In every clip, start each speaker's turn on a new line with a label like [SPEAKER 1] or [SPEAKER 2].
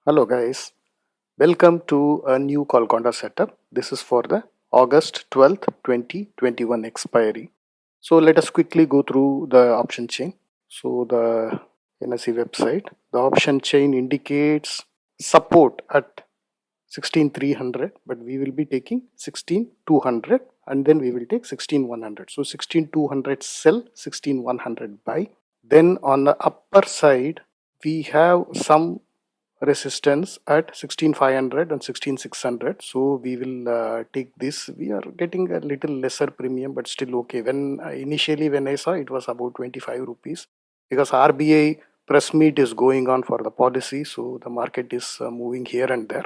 [SPEAKER 1] Hello guys, welcome to a new Colconda setup. This is for the August 12th, 2021 expiry. So let us quickly go through the option chain. So the NSE website, the option chain indicates support at 16300, but we will be taking 16200 and then we will take 16100. So 16200 sell, 16100 buy. Then on the upper side, we have some resistance at 16500 and 16600, so we will take this. We are getting a little lesser premium but still okay. When initially when I saw, it was about 25 rupees because RBI press meet is going on for the policy, so the market is moving here and there.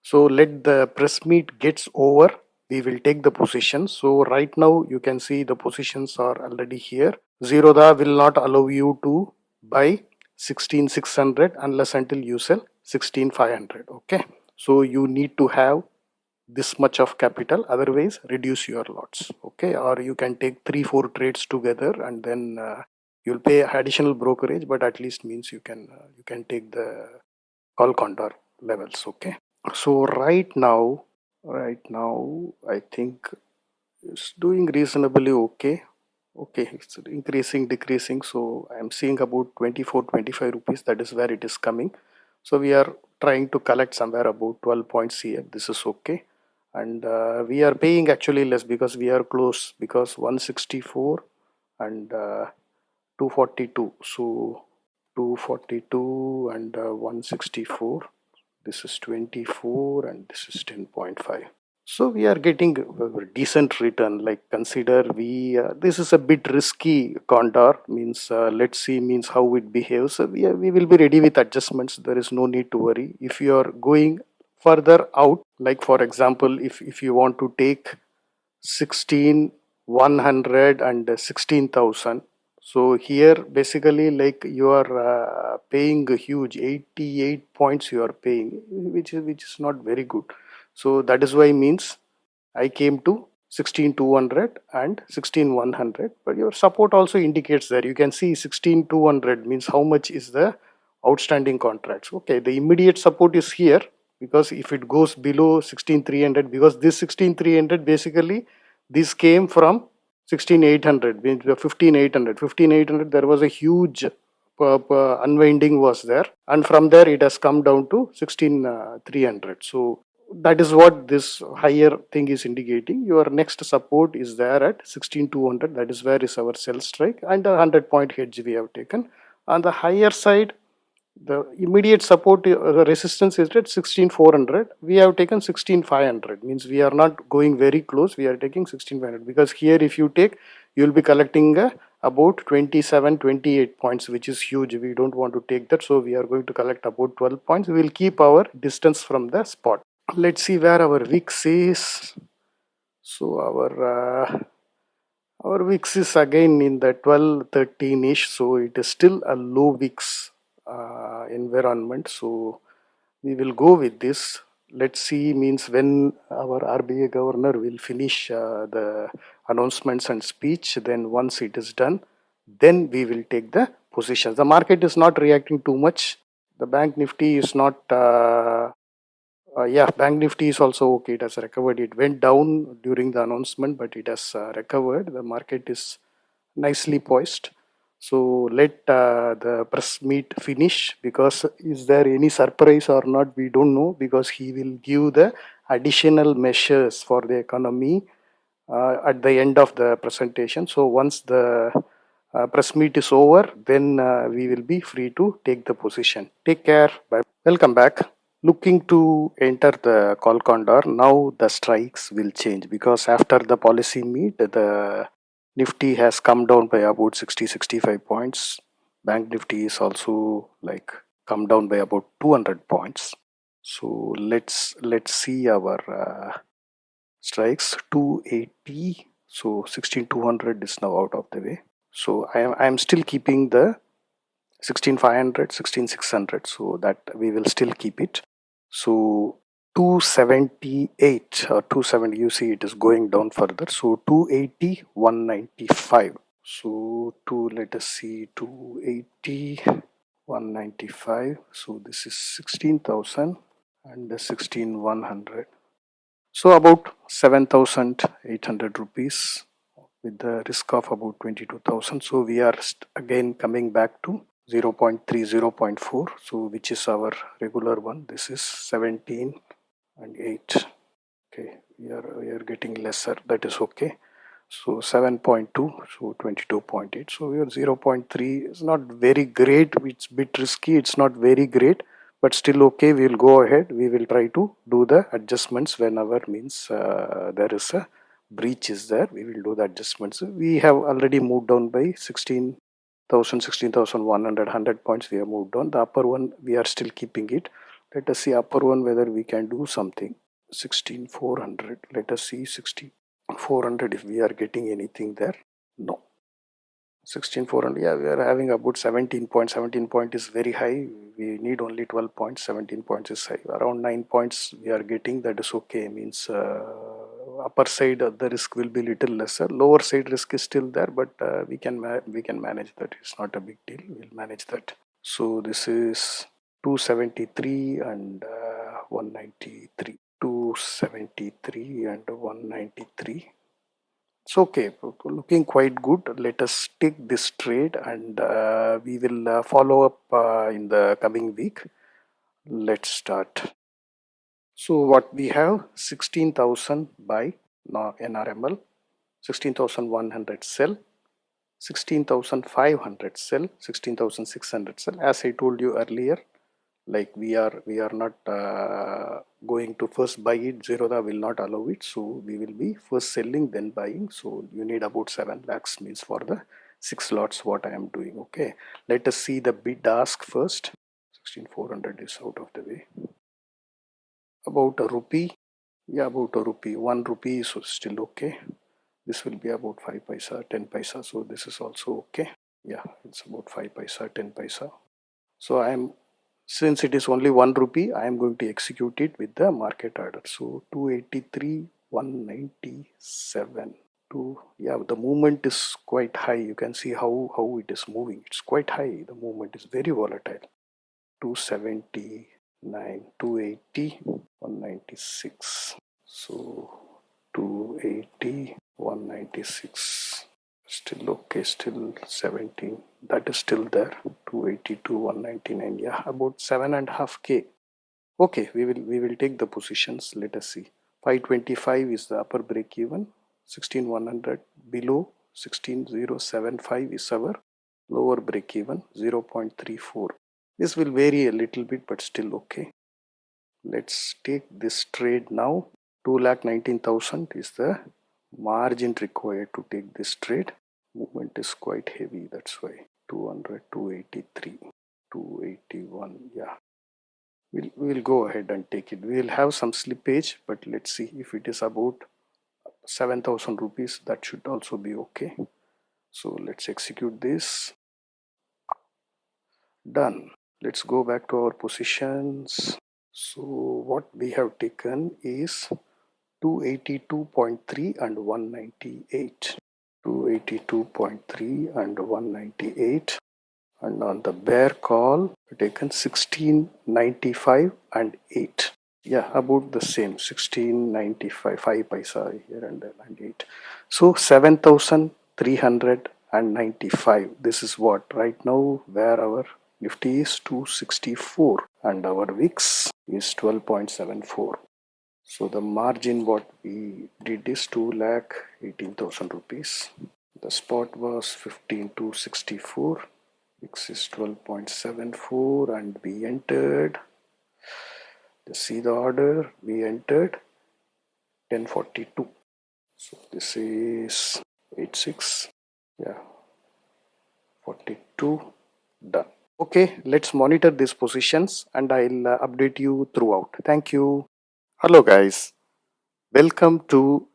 [SPEAKER 1] So let the press meet gets over, we will take the position. So right now you can see the positions are already here. Zerodha will not allow you to buy 16600 unless until you sell 16500. Okay, so you need to have this much of capital, otherwise reduce your lots. Okay, or you can take 3-4 trades together and then you'll pay additional brokerage, but at least means you can take the call condor levels. Okay, so right now I think it's doing reasonably okay. Okay, it's increasing, decreasing. So I'm seeing about 24-25 rupees. That is where it is coming. So we are trying to collect somewhere about 12 points here. This is okay. And we are paying actually less because we are close, because 164 and 242. So 242 and 164. This is 24 and this is 10.5. So we are getting a decent return. Like consider we this is a bit risky condor, means let's see means how it behaves. So we will be ready with adjustments. There is no need to worry. If you are going further out, like for example, if you want to take 16100 and 16000, so here basically like you are paying a huge 88 points you are paying, which is not very good. So that is why means I came to 16200 and 16100, but your support also indicates there. You can see 16200 means how much is the outstanding contracts. Okay, the immediate support is here, because if it goes below 16300, because this 16300 basically this came from 16800, means 15800 there was a huge unwinding was there, and from there it has come down to 16300. So that is what this higher thing is indicating. Your next support is there at 16200. That is where is our sell strike, and a 100-point hedge we have taken. On the higher side, the immediate support, the resistance is at 16400. We have taken 16500, means we are not going very close. We are taking 16500 because here if you take, you will be collecting about 27-28 points, which is huge. We don't want to take that, so we are going to collect about 12 points. We will keep our distance from the spot. Let's see where our VIX is. So our VIX is again in the 12-13ish, so it is still a low VIX environment. So we will go with this. Let's see means when our RBI governor will finish the announcements and speech. Then once it is done, then we will take the positions. The market is not reacting too much. The bank nifty is not yeah, bank nifty is also okay. It has recovered. It went down during the announcement, but it has recovered. The market is nicely poised. So let the press meet finish, because is there any surprise or not, we don't know, because he will give the additional measures for the economy at the end of the presentation. So once the press meet is over, then we will be free to take the position. Take care. Bye. Welcome back. Looking to enter the call condor. Now the strikes will change, because after the policy meet, the Nifty has come down by about 60-65 points. Bank Nifty is also like come down by about 200 points. So let's see our strikes. 280. So 16200 is now out of the way. So I am still keeping the 16500, 16600. So that we will still keep it. So 278 or 270, you see it is going down further. So 280, 195. So let us see, 280, 195. So this is 16,000 and 16,100. So about 7,800 rupees with the risk of about 22,000. So we are again coming back to 0.3, 0.4. So which is our regular one. This is 17 and 8. Okay, we are getting lesser. That is okay. So 7.2, so 22.8. So your 0.3 is not very great. It's a bit risky. It's not very great, but still okay. We'll go ahead. We will try to do the adjustments whenever means there is a breach is there. We will do the adjustments. We have already moved down by 16,000, 16,100, 100 points. We have moved on. The upper one, we are still keeping it. Let us see upper one whether we can do something. 16,400. Let us see 16,400 if we are getting anything there. No. 16,400. Yeah, we are having about 17 points. 17 point is very high. We need only 12 points. 17 points is high. Around 9 points we are getting. That is okay. Means upper side the risk will be little lesser. Lower side risk is still there, but we can manage that. It's not a big deal. We'll manage that. So this is 273 and 193. 273 and 193. It's okay, looking quite good. Let us take this trade and we will follow up in the coming week. Let's start. So what we have, 16,000 buy NRML, 16,100 sell, 16,500 sell, 16,600 sell. As I told you earlier, like we are not going to first buy it. Zerodha will not allow it, so we will be first selling then buying. So you need about 7 lakhs means for the 6 lots what I am doing. Okay, let us see the bid ask first. 16,400 is out of the way. About a rupee. Yeah, about a rupee. 1 rupee is still okay. This will be about 5 paisa, 10 paisa, so this is also okay. Yeah, it's about 5 paisa, 10 paisa. So I am, since it is only 1 rupee, I am going to execute it with the market order. So 283, 197. Yeah, the movement is quite high. You can see how it is moving. It's quite high. The movement is very volatile. 279, 280, 196. So 280, 196. Still okay, still 17. That is still there. 282, 199. Yeah, about 7.5K. Okay, we will take the positions. Let us see. 525 is the upper break even. 16,100 below 16,075 is our lower break even. 0.34. This will vary a little bit, but still okay. Let's take this trade now. 2,19,000 is the margin required to take this trade. Movement is quite heavy, that's why. 200, 283, 281. Yeah, we'll go ahead and take it. We'll have some slippage, but let's see if it is about 7,000 rupees. That should also be okay. So let's execute this. Done. Let's go back to our positions. So what we have taken is 282.3 and 198. 282.3 and 198. And on the bear call, we taken 1695 and 8. Yeah, about the same. 1695, 5 paisa here and 8. So 7,395. This is what right now where our Nifty is 264 and our VIX is 12.74. So the margin what we did is 2,18,000 rupees. The spot was 15,264. VIX is 12.74 and we entered. Let's see the order. We entered 1042. So this is 86. Yeah, 42. Done. Okay, let's monitor these positions and I'll update you throughout. Thank you. Hello guys, welcome to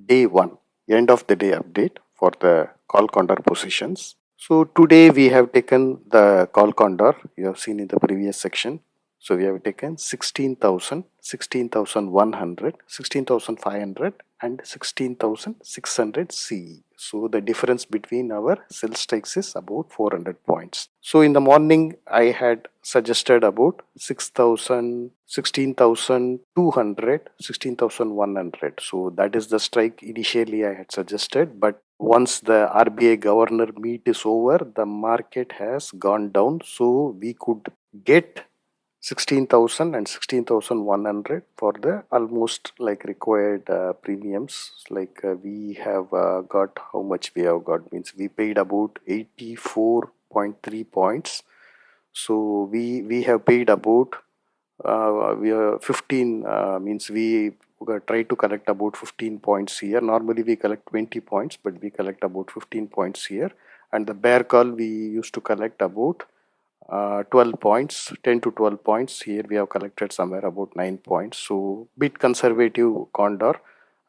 [SPEAKER 1] day 1, end of the day update for the call condor positions. So today we have taken the call condor you have seen in the previous section. So we have taken 16,000, 16,100, 16,500 and 16,600 CE. So the difference between our sell strikes is about 400 points. So in the morning I had suggested about 6,000, 16,200, 16,100. So that is the strike initially I had suggested, but once the RBI governor meet is over, the market has gone down. So we could get 16,000 and 16,100 for the almost like required premiums. Like we have got, how much we have got means we paid about 84.3 points. So we have paid about we are 15 means we try to collect about 15 points here. Normally we collect 20 points, but we collect about 15 points here. And the bear call we used to collect about 12 points, 10 to 12 points. Here we have collected somewhere about 9 points. So bit conservative condor,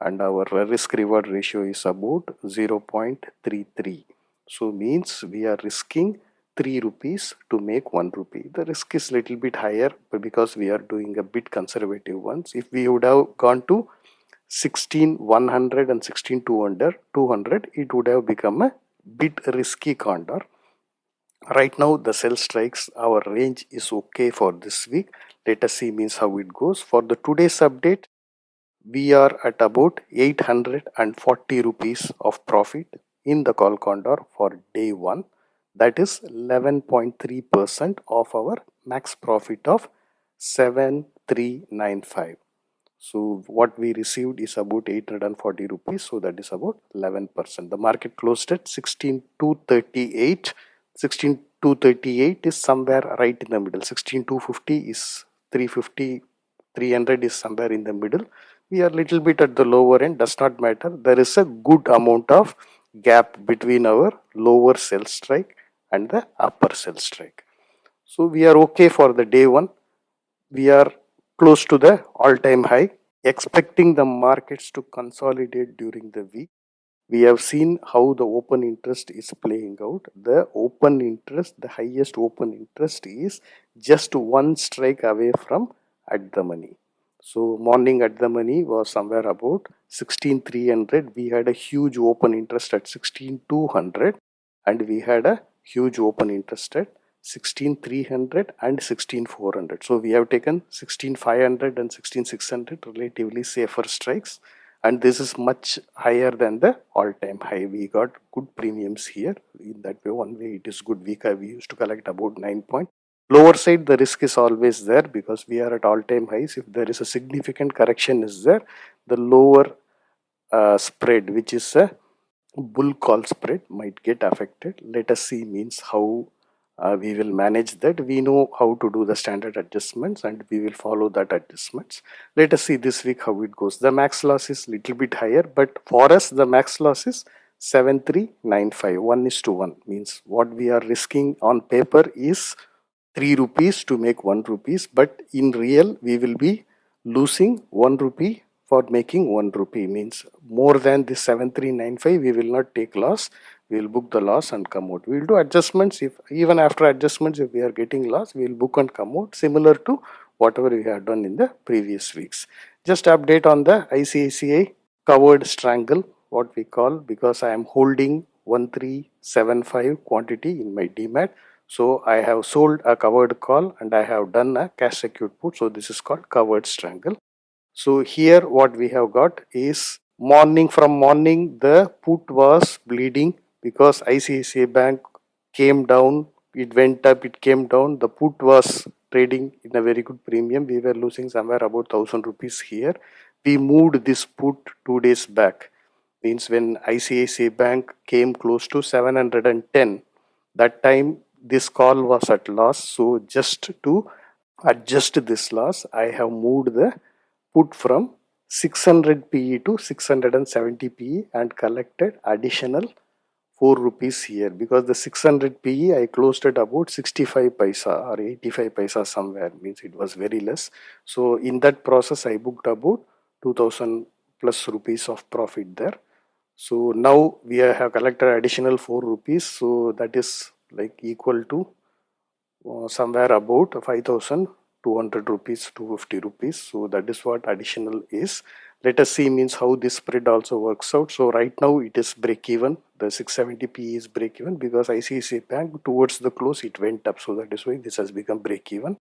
[SPEAKER 1] and our risk reward ratio is about 0.33. So means we are risking 3 rupees to make 1 rupee. The risk is little bit higher because we are doing a bit conservative ones. If we would have gone to 16,100 and 16,200, it would have become a bit risky condor. Right now the sell strikes, our range is okay for this week. Let us see means how it goes. For the today's update, we are at about 840 rupees of profit in the call condor for day 1. That is 11.3% of our max profit of 7395. So what we received is about 840 rupees. So that is about 11%. The market closed at 16,238. 16,238 is somewhere right in the middle. 16,250 is 350. 300 is somewhere in the middle. We are little bit at the lower end. Does not matter. There is a good amount of gap between our lower sell strike and the upper sell strike. So we are okay for the day 1. We are close to the all-time high, expecting the markets to consolidate during the week. We have seen how the open interest is playing out. The open interest, the highest open interest is just one strike away from at the money. So morning at the money was somewhere about 16,300. We had a huge open interest at 16,200 and we had a huge open interest at 16,300 and 16,400. So we have taken 16,500 and 16,600 relatively safer strikes, and this is much higher than the all-time high. We got good premiums here. In that way, one way it is good. We used to collect about 9 points. Lower side, the risk is always there because we are at all-time highs. If there is a significant correction is there, the lower spread, which is a bull call spread, might get affected. Let us see means how we will manage that. We know how to do the standard adjustments and we will follow that adjustments. Let us see this week how it goes. The max loss is little bit higher, but for us the max loss is 7395. 1:1 means what we are risking on paper is 3 rupees to make 1 rupees, but in real we will be losing 1 rupee for making 1 rupee. Means more than this 7395 we will not take loss. We will book the loss and come out. We will do adjustments. If even after adjustments, if we are getting loss, we will book and come out, similar to whatever we have done in the previous weeks. Just update on the ICICI covered strangle, what we call, because I am holding 1375 quantity in my demat. So I have sold a covered call and I have done a cash secured put. So this is called covered strangle. So here what we have got is morning, from morning the put was bleeding because ICICI Bank came down, it went up, it came down. The put was trading in a very good premium. We were losing somewhere about 1,000 rupees here. We moved this put 2 days back. Means when ICICI Bank came close to 710, that time this call was at loss. So just to adjust this loss, I have moved the put from 600 PE to 670 PE and collected additional 4 rupees here, because the 600 PE I closed at about 65 paisa or 85 paisa somewhere, means it was very less. So in that process I booked about 2000 plus rupees of profit there. So now we have collected additional 4 rupees, so that is like equal to somewhere about 5,000 200 rupees, 250 rupees. So that is what additional is. Let us see means how this spread also works out. So right now it is break even. The 670 P is break even because ICICI Bank towards the close it went up. So that is why this has become break even.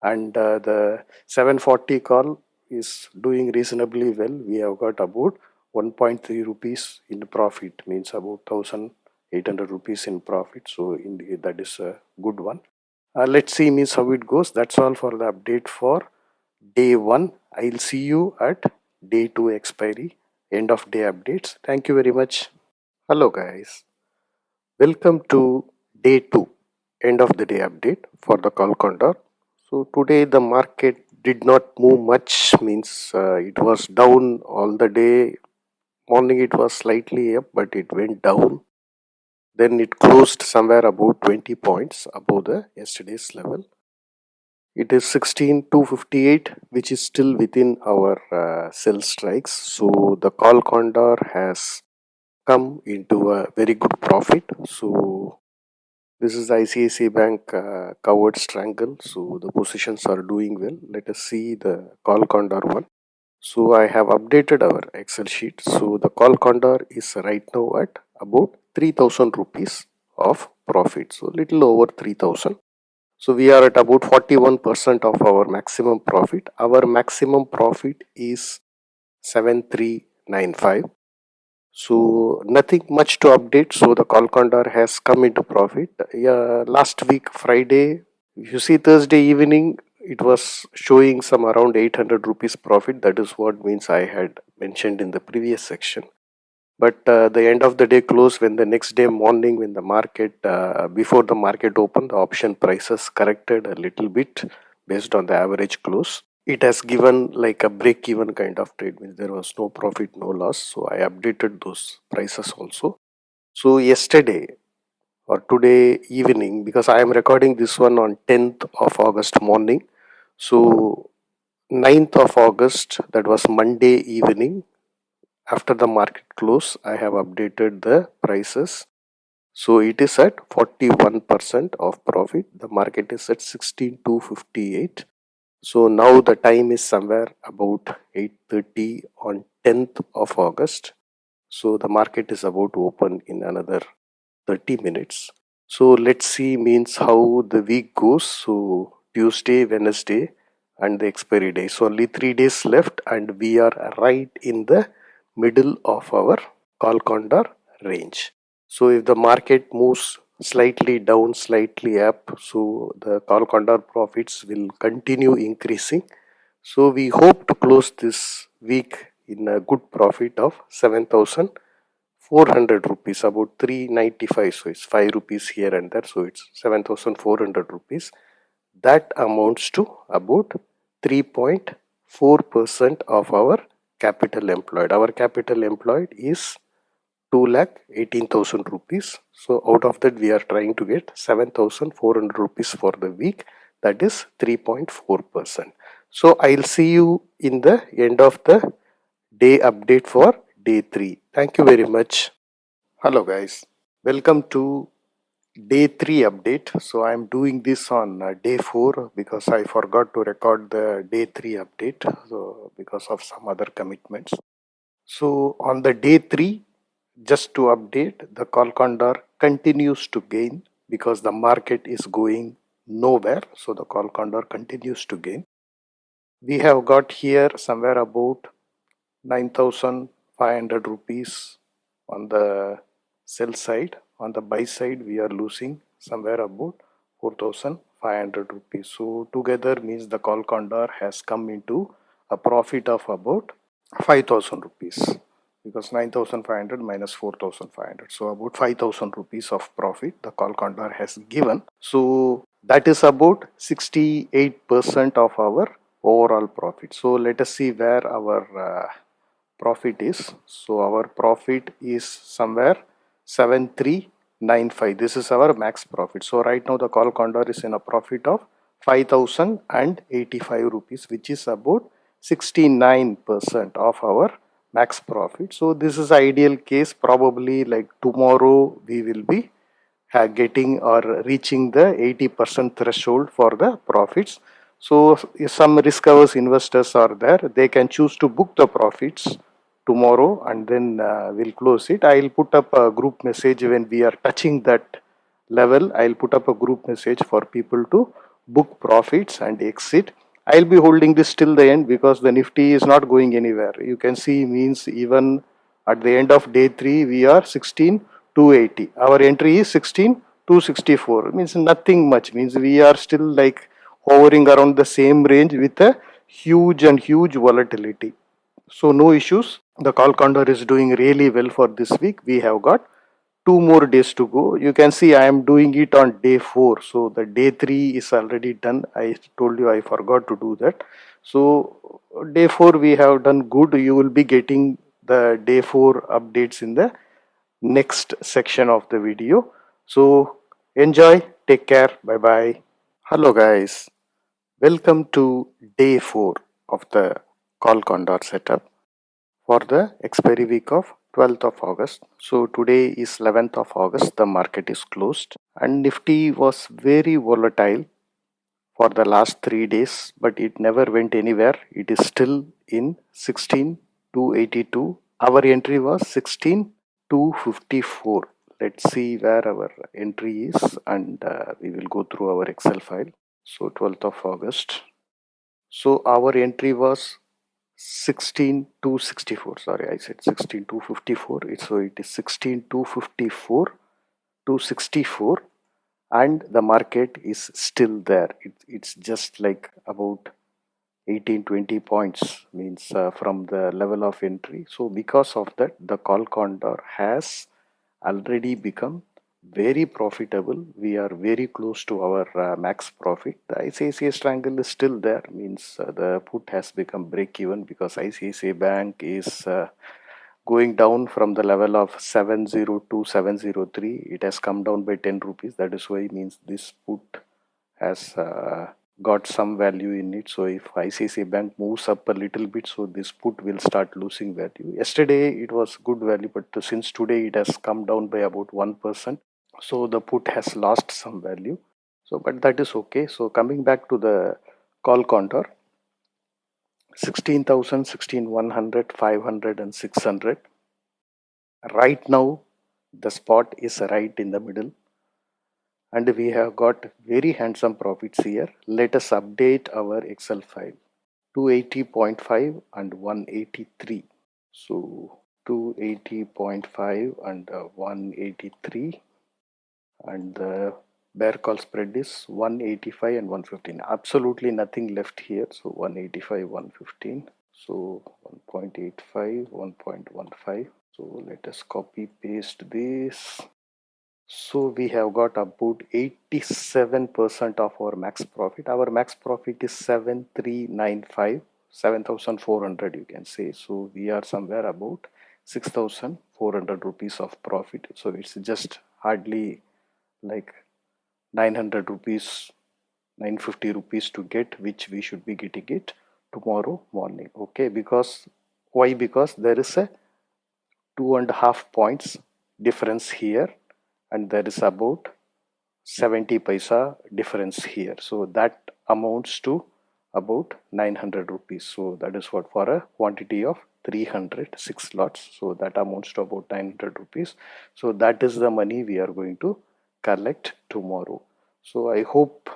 [SPEAKER 1] And the 740 call is doing reasonably well. We have got about 1.3 rupees in profit, means about 1800 rupees in profit. So that is a good one. Let's see means how it goes. That's all for the update for day 1. I'll see you at day 2 expiry, end of day updates. Thank you very much. Hello guys, welcome to day 2, end of the day update for the call condor. So today the market did not move much, means it was down all the day. Morning it was slightly up, but it went down. Then it closed somewhere about 20 points above the yesterday's level. It is 16,258, which is still within our sell strikes. So the call condor has come into a very good profit. So this is ICICI Bank covered strangle. So the positions are doing well. Let us see the call condor one. So I have updated our Excel sheet. So the call condor is right now at about 3,000 rupees of profit. So little over 3,000. So we are at about 41% of our maximum profit. Our maximum profit is 7395. So nothing much to update. So the call condor has come into profit. Last week Friday, if you see Thursday evening, it was showing some around 800 rupees profit. That is what means I had mentioned in the previous section. But the end of the day close, when the next day morning, when the market before the market opened, the option prices corrected a little bit based on the average close. It has given like a break even kind of trade, means there was no profit, no loss. So I updated those prices also. So yesterday or today evening, because I am recording this one on 10th of August morning, so 9th of August, that was Monday evening, after the market close, I have updated the prices. So it is at 41% of profit. The market is at 16,258. So now the time is somewhere about 8:30 on 10th of August. So the market is about to open in another 30 minutes. So let's see means how the week goes. So Tuesday, Wednesday and the expiry day. So only 3 days left and we are right in the middle of our call condor range. So if the market moves slightly down, slightly up, so the call condor profits will continue increasing. So we hope to close this week in a good profit of 7,400 rupees, about 395. So it's 5 rupees here and there. So it's 7,400 rupees. That amounts to about 3.4% of our capital employed. Our capital employed is 2,18,000 rupees. So out of that we are trying to get 7,400 rupees for the week. That is 3.4%. So I'll see you in the end of the day update for day 3. Thank you very much. Hello guys. Welcome to day 3 update. So I'm doing this on day 4 because I forgot to record the day 3 update, so because of some other commitments. So on the day 3, just to update, the call condor continues to gain because the market is going nowhere. So the call condor continues to gain. We have got here somewhere about 9,500 rupees on the sell side. On the buy side, we are losing somewhere about 4,500 rupees. So together means the call condor has come into a profit of about 5,000 rupees, because 9,500 minus 4,500, so about 5,000 rupees of profit the call condor has given. So that is about 68% of our overall profit. So let us see where our profit is. So our profit is somewhere 7395. This is our max profit. So right now the call condor is in a profit of 5,085 rupees, which is about 69% of our max profit. So this is ideal case. Probably like tomorrow we will be getting or reaching the 80% threshold for the profits. So some risk averse investors are there. They can choose to book the profits tomorrow and then we'll close it. I'll put up a group message when we are touching that level. I'll put up a group message for people to book profits and exit. I'll be holding this till the end because the Nifty is not going anywhere. You can see means even at the end of day 3 we are 16,280. Our entry is 16,264. Means nothing much. Means we are still like hovering around the same range with a huge volatility. So no issues. The call counter is doing really well for this week. We have got 2 more days to go. You can see I am doing it on day 4. So the day 3 is already done. I told you I forgot to do that. So day 4 we have done good. You will be getting the day 4 updates in the next section of the video. So enjoy. Take care. Bye bye. Hello guys. Welcome to day 4 of the call condor setup for the expiry week of 12th of August. So today is 11th of August, the market is closed and Nifty was very volatile for the last 3 days, but it never went anywhere. It is still in 16,282. Our entry was 16,254. Let's see where our entry is and we will go through our Excel file. So 12th of August. So our entry was 16,264. Sorry, I said 16,254. So it is 16,254 to 64 and the market is still there. It's just like about 18-20 points means from the level of entry. So because of that, the call condor has already become very profitable. We are very close to our max profit. The ICICI strangle is still there, means the put has become break even because ICICI Bank is going down from the level of 702 703. It has come down by 10 rupees. That is why means this put has got some value in it. So if ICICI Bank moves up a little bit, so this put will start losing value. Yesterday it was good value, but since today it has come down by about 1%. So the put has lost some value. So but that is okay. So coming back to the call counter, 16,000, 16,100, 500 and 600. Right now the spot is right in the middle and we have got very handsome profits here. Let us update our Excel file. 280.5 and 183. So 280.5 and 183 and the bear call spread is 185 and 115. Absolutely nothing left here. So 185, 115. So 1.85, 1.15. So let us copy paste this. So we have got about 87% of our max profit. Our max profit is 7395, 7400 you can say. So we are somewhere about 6400 rupees of profit. So it's just hardly like 900 rupees, 950 rupees to get, which we should be getting it tomorrow morning. Okay, because why? Because there is a 2.5 points difference here and there is about 70 paisa difference here. So that amounts to about 900 rupees. So that is what for a quantity of 306 lots. So that amounts to about 900 rupees. So that is the money we are going to collect tomorrow. So I hope,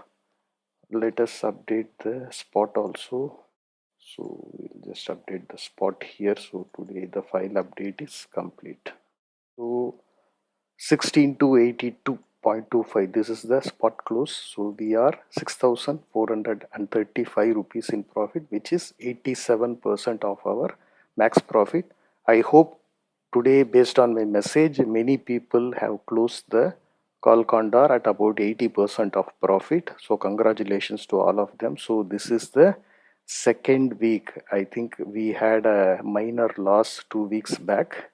[SPEAKER 1] let us update the spot also. So we'll just update the spot here. So today the file update is complete. So 16,282.25. This is the spot close. So we are 6,435 rupees in profit, which is 87% of our max profit. I hope today, based on my message, many people have closed the call condor at about 80% of profit. So congratulations to all of them. So this is the second week. I think we had a minor loss 2 weeks back.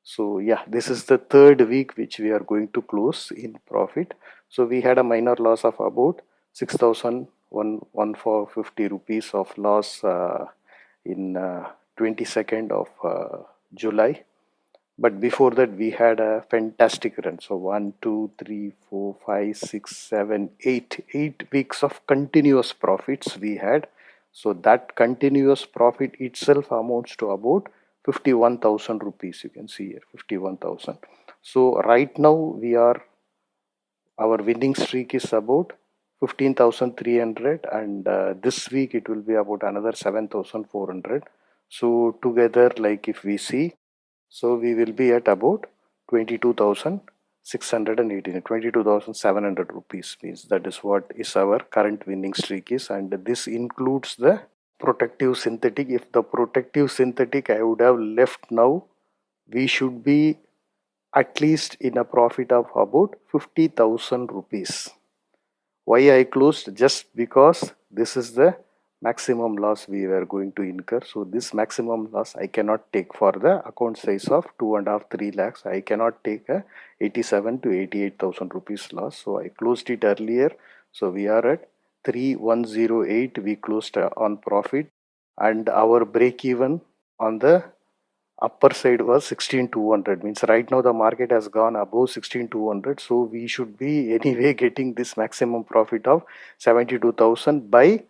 [SPEAKER 1] So yeah, this is the third week which we are going to close in profit. So we had a minor loss of about 6,450 rupees of loss in 22nd of July. But before that, we had a fantastic run. So 1, 2, 3, 4, 5, 6, 7, 8, 8 weeks of continuous profits we had. So that continuous profit itself amounts to about 51,000 rupees. You can see here 51,000. So right now our winning streak is about 15,300, and this week it will be about another 7,400. So together, like if we see, so we will be at about 22,618, 22,700 rupees means that is what is our current winning streak is, and this includes the protective synthetic. If the protective synthetic I would have left now, we should be at least in a profit of about 50,000 rupees. Why I closed? Just because this is the maximum loss we were going to incur. So this maximum loss I cannot take for the account size of 2.5-3 lakhs. I cannot take a 87 to 88,000 rupees loss. So I closed it earlier. So we are at 3108. We closed on profit, and our break even on the upper side was 16,200. Means right now the market has gone above 16,200, so we should be anyway getting this maximum profit of 72,000 by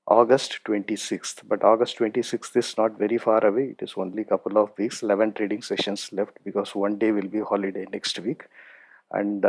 [SPEAKER 1] August 26th. But August 26th is not very far away. It is only couple of weeks, 11 trading sessions left, because one day will be holiday next week. And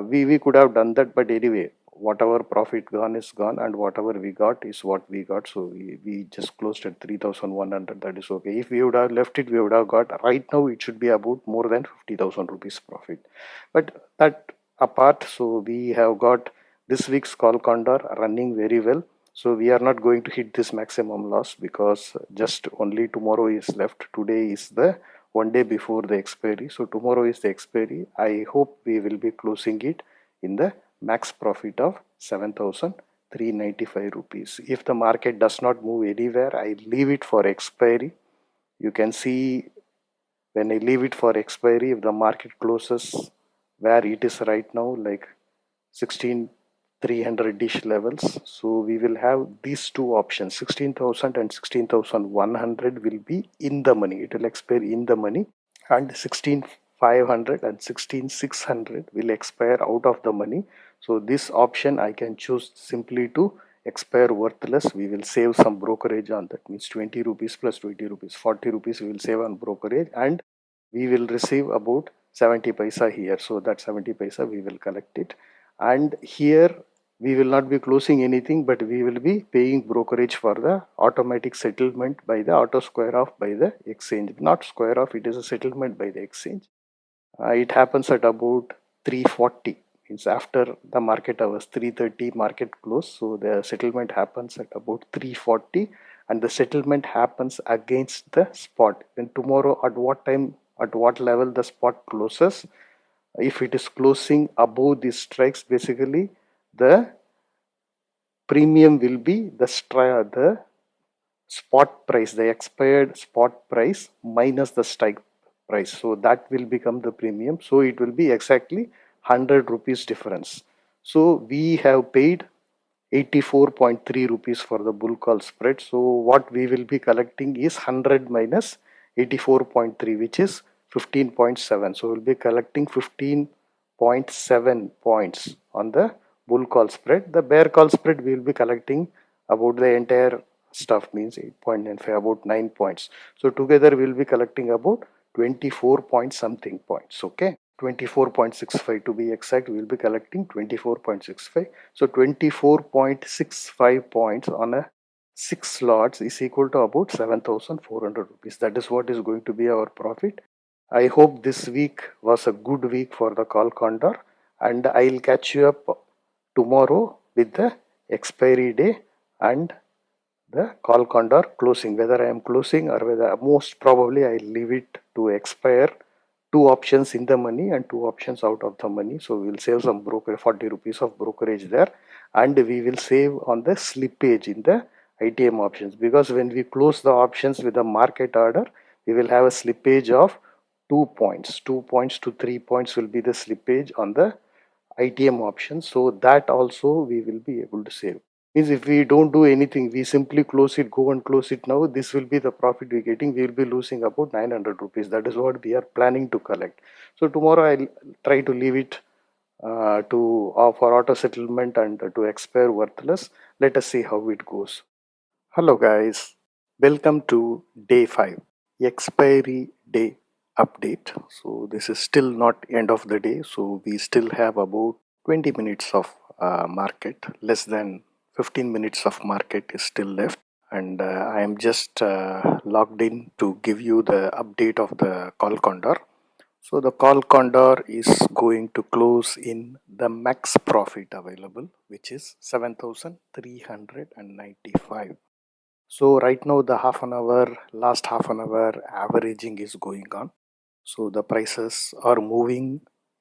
[SPEAKER 1] we could have done that, but anyway, whatever profit gone is gone, and whatever we got is what we got. So we just closed at 3,100. That is okay. If we would have left it, we would have got, right now it should be about more than 50,000 rupees profit. But that apart, so we have got this week's call condor running very well. So we are not going to hit this maximum loss, because just only tomorrow is left. Today is the one day before the expiry. So tomorrow is the expiry. I hope we will be closing it in the max profit of 7,395 rupees. If the market does not move anywhere, I leave it for expiry. You can see when I leave it for expiry, if the market closes where it is right now, like 16,300-ish levels, so we will have these two options, 16,000 and 16,100 will be in the money. It will expire in the money, and 16,500 and 16,600 will expire out of the money. So this option I can choose simply to expire worthless. We will save some brokerage on that, means 20 rupees plus 20 rupees, 40 rupees we will save on brokerage, and we will receive about 70 paisa here. So that 70 paisa we will collect it, and here we will not be closing anything, but we will be paying brokerage for the automatic settlement by the auto square off by the exchange. Not square off, it is a settlement by the exchange. It happens at about 340, means after the market hours, 3:30 market close. So the settlement happens at about 340, and the settlement happens against the spot. Then tomorrow at what time, at what level the spot closes, if it is closing above these strikes, basically the premium will be the spot price, the expired spot price minus the strike price. So that will become the premium. So it will be exactly 100 rupees difference. So we have paid 84.3 rupees for the bull call spread. So what we will be collecting is 100 minus 84.3, which is 15.7. So we'll be collecting 15.7 points on the bull call spread. The bear call spread we will be collecting about the entire stuff, means 8.95, about 9 points. So together we will be collecting about 24 point something points. Okay, 24.65 to be exact. We will be collecting 24.65. So 24.65 points on a 6 slots is equal to about 7,400 rupees. That is what is going to be our profit. I hope this week was a good week for the call condor, and I'll catch you up tomorrow with the expiry day and the call condor closing, whether I am closing or whether, most probably I'll leave it to expire. Two options in the money and two options out of the money. So we'll save some 40 rupees of brokerage there, and we will save on the slippage in the ITM options, because when we close the options with a market order, we will have a slippage of 2 points. 2 points to 3 points will be the slippage on the ITM option. So that also we will be able to save. Means if we don't do anything, we simply close it, go and close it now, this will be the profit we're getting. We will be losing about 900 rupees. That is what we are planning to collect. So tomorrow I'll try to leave it to for auto settlement and to expire worthless. Let us see how it goes. Hello guys, welcome to day 5 expiry day update. So this is still not end of the day, so we still have about 20 minutes of market. Less than 15 minutes of market is still left, and I am just logged in to give you the update of the call condor. So the call condor is going to close in the max profit available, which is 7,395. So right now the last half an hour averaging is going on. So the prices are moving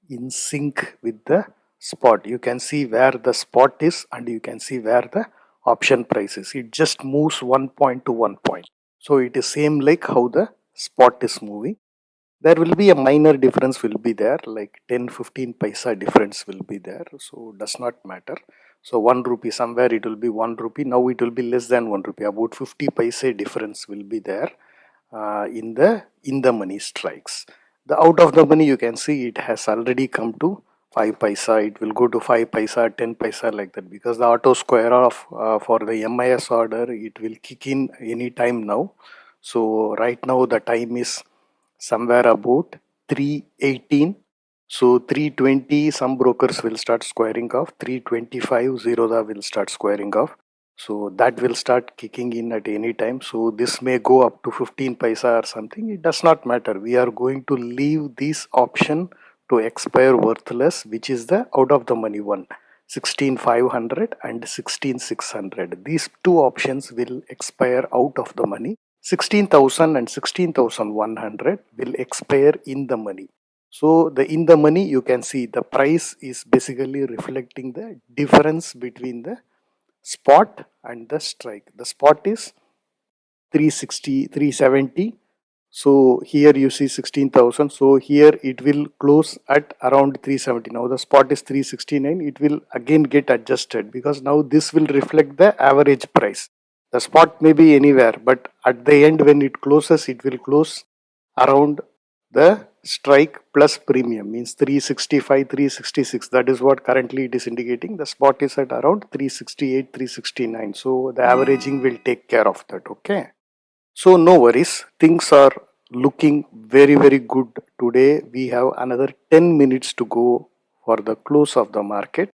[SPEAKER 1] in sync with the spot. You can see where the spot is and you can see where the option price is. It just moves 1 point to 1 point. So it is same like how the spot is moving. There will be a minor difference will be there, like 10-15 paisa difference will be there. So does not matter. So 1 rupee, somewhere it will be 1 rupee. Now it will be less than 1 rupee. About 50 paisa difference will be there in the money strikes. The out of the money, you can see it has already come to 5 paisa. It will go to 5 paisa, 10 paisa, like that, because the auto square off for the MIS order, it will kick in any time now. So right now the time is somewhere about 318. So 320, some brokers will start squaring off. 325 Zerodha will start squaring off. So that will start kicking in at any time. So this may go up to 15 paisa or something. It does not matter. We are going to leave this option to expire worthless, which is the out of the money one. 16,500 and 16,600. These two options will expire out of the money. 16,000 and 16,100 will expire in the money. So the in the money, you can see the price is basically reflecting the difference between the spot and the strike. The spot is 360, 370. So here you see 16,000. So here it will close at around 370. Now the spot is 369. It will again get adjusted because now this will reflect the average price. The spot may be anywhere, but at the end when it closes, it will close around the strike plus premium, means 365, 366. That is what currently it is indicating. The spot is at around 368, 369. So the averaging will take care of that. Okay. So no worries, things are looking very, very good today. We have another 10 minutes to go for the close of the market.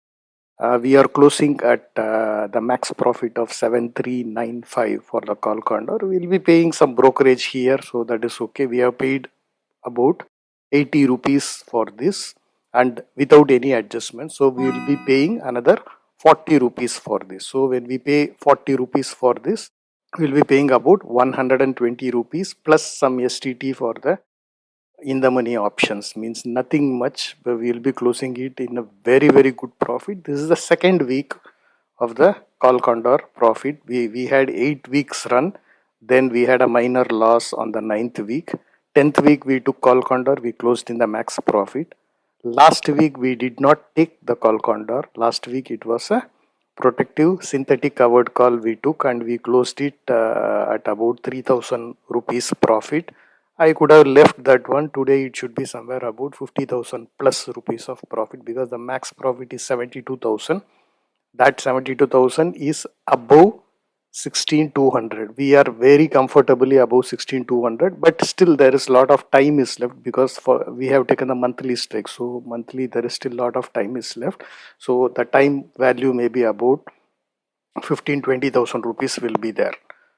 [SPEAKER 1] We are closing at the max profit of 7395 for the call condor. We will be paying some brokerage here, so that is okay. We have paid about 80 rupees for this and without any adjustment. So we will be paying another 40 rupees for this. So when we pay 40 rupees for this, we will be paying about 120 rupees plus some STT for the in the money options, means nothing much, but we will be closing it in a very, very good profit. This is the second week of the call condor profit. We had 8 weeks run, then we had a minor loss on the 9th week. 10th week we took call condor, we closed in the max profit. Last week we did not take the call condor. Last week it was a protective synthetic covered call we took and we closed it at about 3000 rupees profit. I could have left that one. Today it should be somewhere about 50,000 plus rupees of profit because the max profit is 72,000. That 72,000 is above 16,200. We are very comfortably above 16,200, but still there is a lot of time is left because we have taken the monthly strike. So monthly there is still a lot of time is left. So the time value may be about 15,000-20,000 rupees will be there.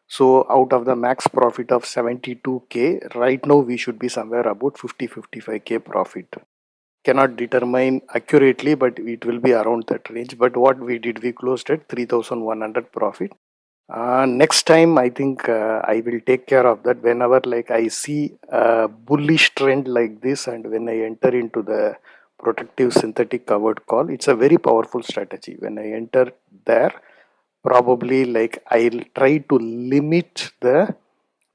[SPEAKER 1] So out of the max profit of 72k, right now we should be somewhere about 50-55k profit. Cannot determine accurately, but it will be around that range. But what we did, we closed at 3,100 profit. Next time I think I will take care of that. Whenever like I see a bullish trend like this and when I enter into the protective synthetic covered call, it's a very powerful strategy. When I enter there, probably like I'll try to limit the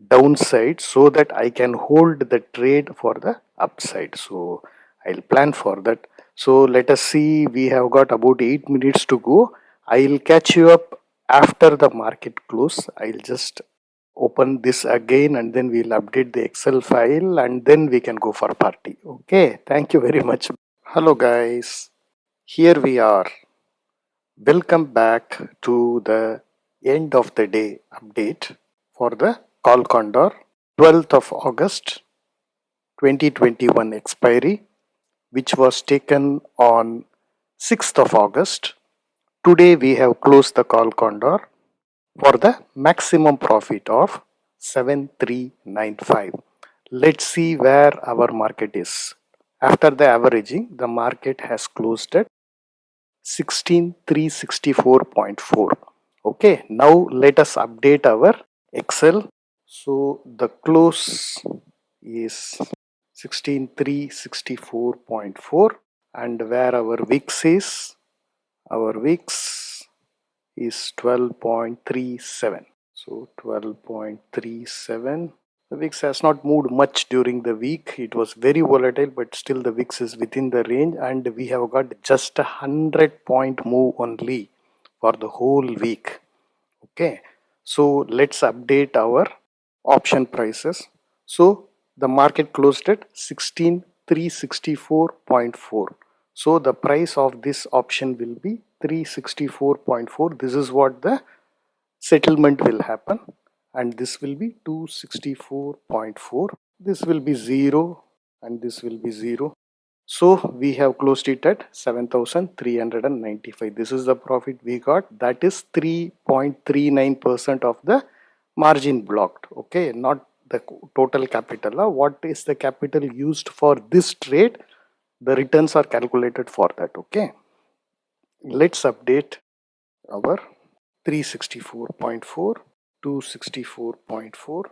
[SPEAKER 1] downside so that I can hold the trade for the upside. So I'll plan for that. So let us see, we have got about 8 minutes to go. I'll catch you up after the market close, I'll just open this again and then we'll update the Excel file and then we can go for party. Okay, thank you very much. Hello guys, here we are. Welcome back to the end of the day update for the Call Condor 12th of August 2021 expiry, which was taken on 6th of August. Today we have closed the Call Condor for the maximum profit of 7395. Let's see where our market is. After the averaging, the market has closed at 16364.4. Okay, now let us update our Excel. So the close is 16364.4, and where our VIX is, our VIX is 12.37. So 12.37. The VIX has not moved much during the week. It was very volatile, but still the VIX is within the range, and we have got just a 100-point move only for the whole week. Okay, so let's update our option prices. So the market closed at 16364.4. So the price of this option will be 364.4. This is what the settlement will happen, and this will be 264.4. This will be 0 and this will be 0. So we have closed it at 7,395. This is the profit we got. That is 3.39% of the margin blocked. Okay, not the total capital. What is the capital used for this trade? The returns are calculated for that. Okay, let's update our 364.4, 264.4.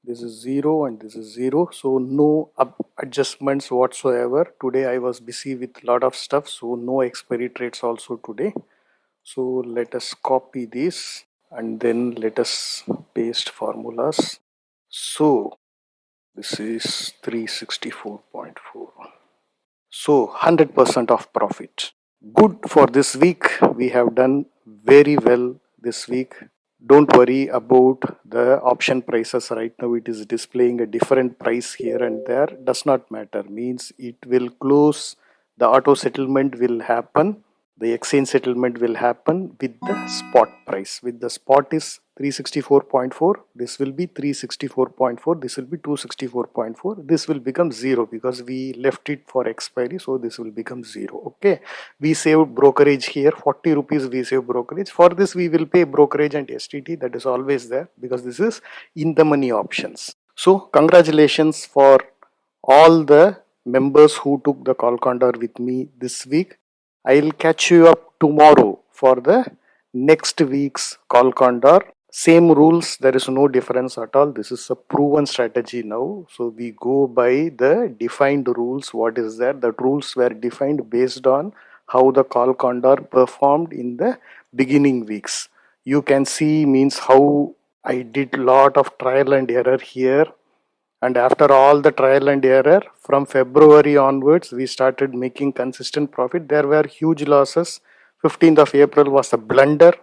[SPEAKER 1] This is 0 and this is 0, so no adjustments whatsoever. Today I was busy with lot of stuff, so no expiry trades also today. So let us copy this and then let us paste formulas. So this is 364.4. So 100% of profit. Good for this week. We have done very well this week. Don't worry about the option prices. Right now it is displaying a different price here and there. Does not matter. Means it will close. The auto settlement will happen. The exchange settlement will happen with the spot price. With the spot is 364.4. This will be 364.4. This will be 264.4. This will become 0 because we left it for expiry. So this will become 0. Okay. We saved brokerage here. 40 rupees we save brokerage. For this we will pay brokerage and STT. That is always there because this is in the money options. So congratulations for all the members who took the Call Condor with me this week. I'll catch you up tomorrow for the next week's Call Condor. Same rules, there is no difference at all. This is a proven strategy now. So we go by the defined rules. What is there? The rules were defined based on how the Call Condor performed in the beginning weeks. You can see means how I did lot of trial and error here. And after all the trial and error, from February onwards, we started making consistent profit. There were huge losses. 15th of April was a blunder.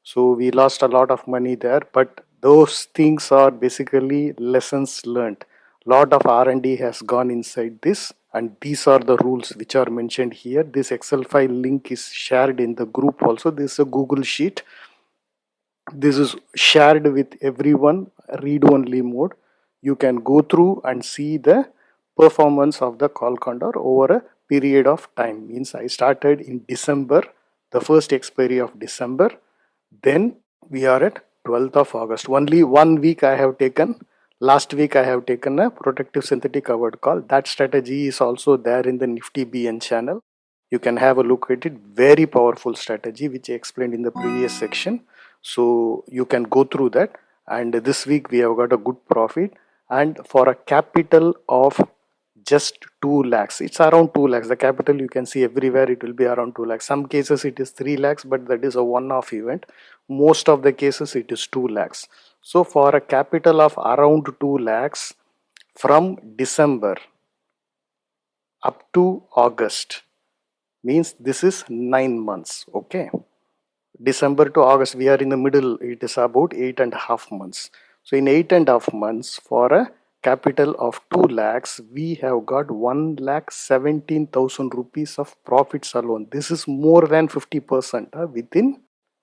[SPEAKER 1] So we lost a lot of money there. But those things are basically lessons learned. Lot of R&D has gone inside this. And these are the rules which are mentioned here. This Excel file link is shared in the group also. This is a Google Sheet. This is shared with everyone, read-only mode. You can go through and see the performance of the Call Condor over a period of time. Means I started in December, the first expiry of December. Then we are at 12th of August. Only 1 week I have taken. Last week I have taken a protective synthetic covered call. That strategy is also there in the Nifty BN channel. You can have a look at it. Very powerful strategy which I explained in the previous section. So you can go through that. And this week we have got a good profit. And for a capital of just 2 lakhs, it's around 2 lakhs. The capital you can see everywhere, it will be around 2 lakhs. Some cases it is 3 lakhs, but that is a one-off event. Most of the cases it is 2 lakhs. So for a capital of around 2 lakhs from December up to August, means this is 9 months. Okay, December to August, we are in the middle. It is about 8.5 months. So in 8.5 months, for a capital of 2 lakhs, we have got 1,17,000 rupees of profits alone. This is more than 50%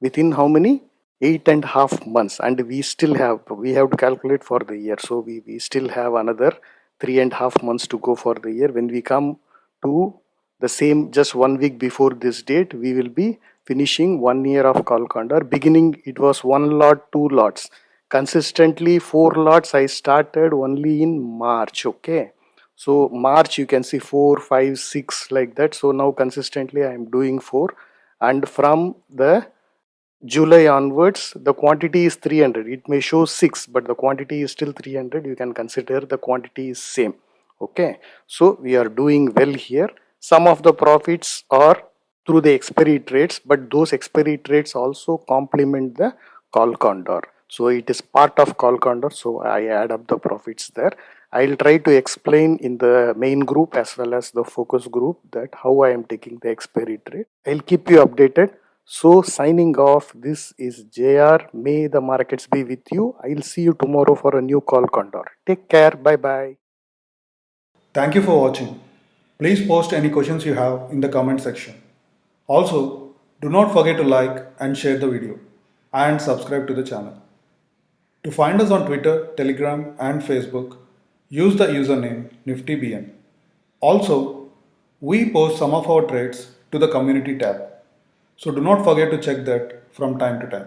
[SPEAKER 1] within how many? 8.5 months. And we have to calculate for the year. So we still have another 3.5 months to go for the year. When we come to the same, just 1 week before this date, we will be finishing 1 year of Kalkandar. Beginning, it was 1 lot, 2 lots. Consistently 4 lots I started only in March. Okay, so March you can see 4, 5, 6 like that. So now consistently I am doing 4, and from the July onwards, the quantity is 300. It may show 6, but the quantity is still 300. You can consider the quantity is same. Okay, so we are doing well here. Some of the profits are through the expiry trades, but those expiry trades also complement the call condor. So it is part of call condor. So I add up the profits there. I'll try to explain in the main group as well as the focus group that how I am taking the expiry trade. I'll keep you updated. So signing off, this is JR. May the markets be with you. I'll see you tomorrow for a new call condor. Take care. Bye bye.
[SPEAKER 2] Thank you for watching. Please post any questions you have in the comment section. Also, do not forget to like and share the video and subscribe to the channel. To find us on Twitter, Telegram and Facebook, use the username NiftyBN. Also, we post some of our trades to the community tab. So do not forget to check that from time to time.